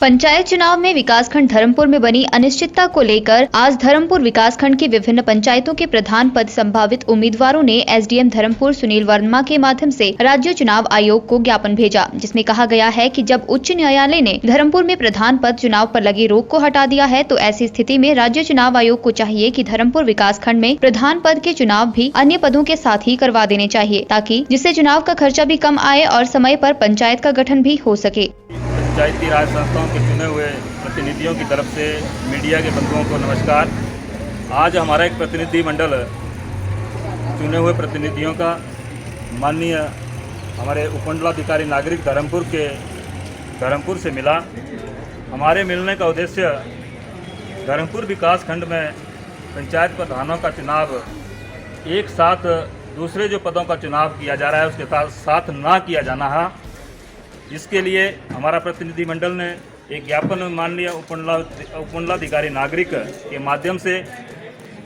पंचायत चुनाव में विकासखंड धर्मपुर में बनी अनिश्चितता को लेकर आज धर्मपुर विकासखंड की विभिन्न पंचायतों के प्रधान पद संभावित उम्मीदवारों ने एसडीएम धर्मपुर सुनील वर्मा के माध्यम से राज्य चुनाव आयोग को ज्ञापन भेजा, जिसमें कहा गया है कि जब उच्च न्यायालय ने धर्मपुर में प्रधान पद चुनाव पर लगी रोक को हटा दिया है, तो ऐसी स्थिति में राज्य चुनाव आयोग को चाहिए कि धर्मपुर विकासखंड में प्रधान पद के चुनाव भी अन्य पदों के साथ ही करवा देने चाहिए, ताकि जिससे चुनाव का खर्चा भी कम आए और समय पर पंचायत का गठन भी हो सके। पंचायती राज संस्थाओं के चुने हुए प्रतिनिधियों की तरफ से मीडिया के बंधुओं को नमस्कार। आज हमारा एक प्रतिनिधि मंडल चुने हुए प्रतिनिधियों का माननीय हमारे उपमंडलाधिकारी नागरिक धर्मपुर से मिला। हमारे मिलने का उद्देश्य धर्मपुर विकास खंड में पंचायत प्रधानों का चुनाव एक साथ दूसरे जो पदों का चुनाव किया जा रहा है उसके साथ ना किया जाना है। इसके लिए हमारा प्रतिनिधि मंडल ने एक ज्ञापन माननीय उपमंडलाधिकारी नागरिक के माध्यम से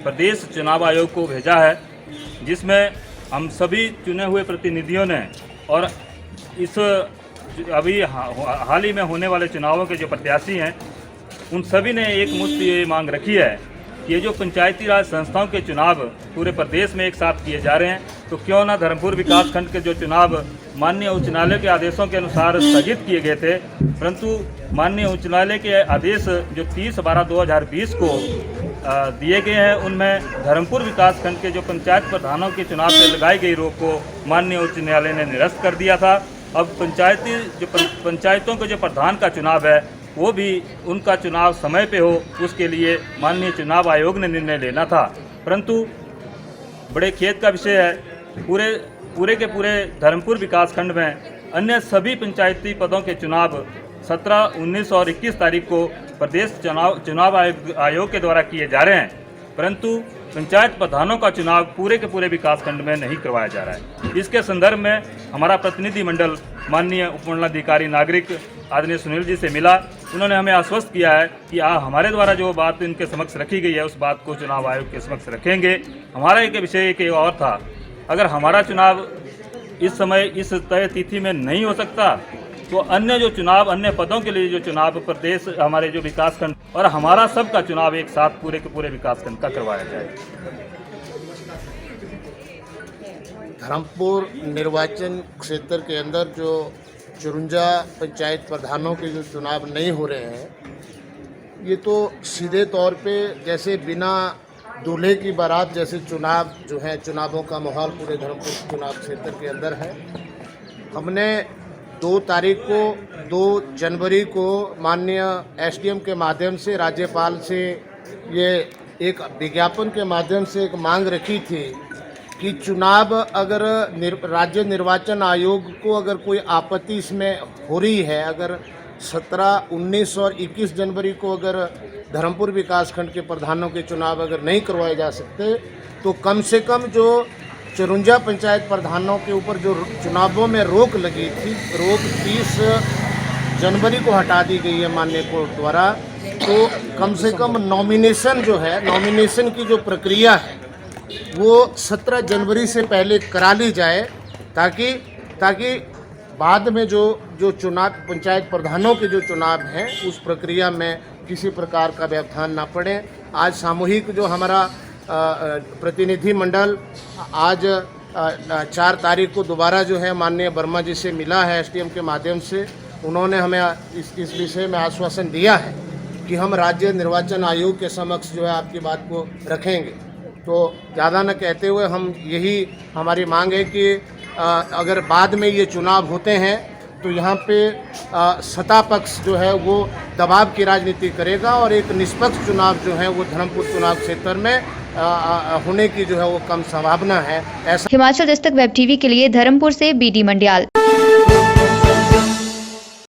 प्रदेश चुनाव आयोग को भेजा है, जिसमें हम सभी चुने हुए प्रतिनिधियों ने और इस अभी हाल ही में होने वाले चुनावों के जो प्रत्याशी हैं उन सभी ने एक मुश्त ये मांग रखी है कि ये जो पंचायती राज संस्थाओं के चुनाव पूरे प्रदेश में एक साथ किए जा रहे हैं, तो क्यों ना धर्मपुर विकास खंड के जो चुनाव माननीय उच्च न्यायालय के आदेशों के अनुसार स्थगित किए गए थे, परंतु माननीय उच्च न्यायालय के आदेश जो 30/12/2020 को दिए गए हैं, उनमें धर्मपुर विकास खंड के जो पंचायत प्रधानों के चुनाव पर लगाई गई रोक को माननीय उच्च न्यायालय ने निरस्त कर दिया था। अब पंचायतों के जो प्रधान का चुनाव है वो भी उनका चुनाव समय पे हो, उसके लिए माननीय चुनाव आयोग ने निर्णय लेना था। परंतु बड़े खेद का विषय है, पूरे के पूरे धर्मपुर विकासखंड में अन्य सभी पंचायती पदों के चुनाव 17, 19 और 21 तारीख को प्रदेश चुनाव आयोग के द्वारा किए जा रहे हैं, परंतु पंचायत प्रधानों का चुनाव पूरे के पूरे विकासखंड में नहीं करवाया जा रहा है। इसके संदर्भ में हमारा प्रतिनिधि मंडल माननीय उपमंडलाधिकारी नागरिक आदरणीय सुनील जी से मिला। उन्होंने हमें आश्वस्त किया है कि हमारे द्वारा जो बात इनके समक्ष रखी गई है उस बात को चुनाव आयोग के समक्ष रखेंगे। हमारा एक विषय एक और था, अगर हमारा चुनाव इस समय इस तय तिथि में नहीं हो सकता तो अन्य जो चुनाव अन्य पदों के लिए जो चुनाव प्रदेश हमारे जो विकासखंड और हमारा सबका चुनाव एक साथ पूरे के पूरे विकासखंड का करवाया जाए। धर्मपुर निर्वाचन क्षेत्र के अंदर जो 54 पंचायत प्रधानों के जो चुनाव नहीं हो रहे हैं, ये तो सीधे तौर पे जैसे बिना दूल्हे की बारात जैसे चुनाव जो है, चुनावों का माहौल पूरे धर्मपुर चुनाव क्षेत्र के अंदर है। हमने 2 जनवरी को माननीय एसडीएम के माध्यम से राज्यपाल से ये एक विज्ञापन के माध्यम से एक मांग रखी थी कि चुनाव अगर राज्य निर्वाचन आयोग को अगर कोई आपत्ति इसमें हो रही है, अगर 17, 19 और 21 जनवरी को अगर धर्मपुर विकासखंड के प्रधानों के चुनाव अगर नहीं करवाए जा सकते, तो कम से कम जो 54 पंचायत प्रधानों के ऊपर जो चुनावों में रोक लगी थी, रोक 30 जनवरी को हटा दी गई है माननीय कोर्ट द्वारा, तो कम से कम नॉमिनेशन जो है, नॉमिनेशन की जो प्रक्रिया है वो 17 जनवरी से पहले करा ली जाए, ताकि बाद में जो चुनाव पंचायत प्रधानों के जो चुनाव हैं उस प्रक्रिया में किसी प्रकार का व्यवधान ना पड़े। आज सामूहिक जो हमारा प्रतिनिधि मंडल आज 4 तारीख को दोबारा जो है माननीय वर्मा जी से मिला है एसडीएम के माध्यम से। उन्होंने हमें इस विषय में आश्वासन दिया है कि हम राज्य निर्वाचन आयोग के समक्ष जो है आपकी बात को रखेंगे। तो ज़्यादा न कहते हुए हम यही हमारी मांग है कि अगर बाद में ये चुनाव होते हैं तो यहाँ पे सत्ता पक्ष जो है वो दबाव की राजनीति करेगा और एक निष्पक्ष चुनाव जो है वो धर्मपुर चुनाव क्षेत्र में होने की जो है वो कम संभावना है। ऐसा हिमाचल दस्तक वेब टीवी के लिए धर्मपुर से बीडी मंडियाल।